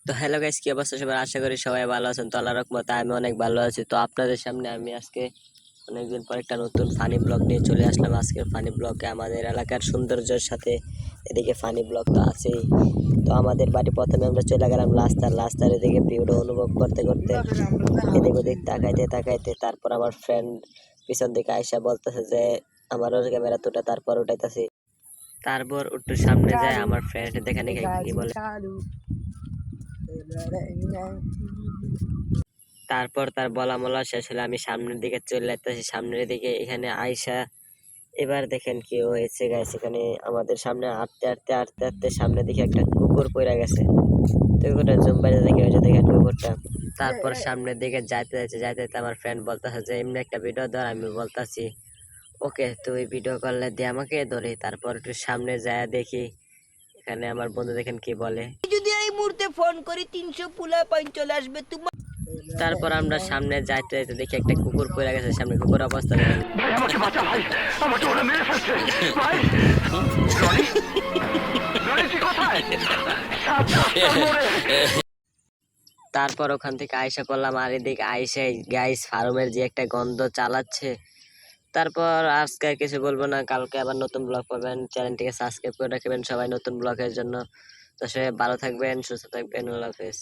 তো hello guys, কি অবস্থা সবার? আশা করি সবাই ভালো আছেন। তো আল্লাহর রহমতে আমি অনেক ভালো আছি। তো আপনাদের সামনে আমি আজকে অনেকদিন পর একটা নতুন ফানি ব্লগ নিয়ে চলে আসলাম। আজকের ফানি ব্লগে আমাদের এলাকার সৌন্দর্যের সাথে এদিকে ফানি ব্লগ তো আছেই। তো আমাদের বাড়ি প্রথমে আমরা চলে গেলাম রাস্তার এদিকে ভিউটা অনুভব করতে করতে এদিক ওদিক তাকাইতে তাকাইতে তারপর আমার ফ্রেন্ড পিছন দিকে আইসা বলতেছে যে আমারও ক্যামেরা তোটা, তারপর উঠাইতেছি। তারপর একটু সামনে যায় আমার ফ্রেন্ড দেখে দেখে কি বলে, তারপর তার বলা মলা শেষ হলে আমি সামনের দিকে চলে যাইতেছি। সামনের দিকে এখানে আয়সা এবার দেখেন কি হয়েছে গাইস, এখানে আমাদের সামনে হাঁটতে সামনের দিকে একটা কুকুর পড়ে গেছে। তো কুকুরটা জুম বাইরে দেখে হয়েছে, দেখেন কুকুরটা। তারপর সামনের দিকে যাইতে আমার ফ্রেন্ড বলতেছে যে এমনি একটা ভিডিও ধর। আমি বলতাছি ওকে, তুই ভিডিও করলে দিয়ে আমাকে ধরে। তারপর একটু সামনে যায় দেখি এখানে আমার বন্ধু দেখেন কি বলে, যদি এই মুহূর্তে ফোন করি 300 পুলা পয়েন্ট চলে আসবে তোমার। তারপর আমরা সামনে যাইতে দেখি একটা কুকুর পড়ে গেছে। সামনে কুকুর অবস্থা দেখেন। ভাই আমাকে বাঁচা ভাই, আমাকে ওরা মেরে ফেলছে ভাই। রনি, রনি তুই কোথায়? তারপর ওখান থেকে আয়সা করলাম আর এদিকে আইসে গাইস ফার্মের যে একটা গন্ধ চালাচ্ছে। তারপর আজকে আর কিছু বলবো না, কালকে আবার নতুন ব্লগ পাবেন। চ্যানেলটিকে সাবস্ক্রাইব করে রাখবেন সবাই নতুন ব্লগের জন্য। তো সবাই ভালো থাকবেন, সুস্থ থাকবেন, আল্লাহ হাফেজ।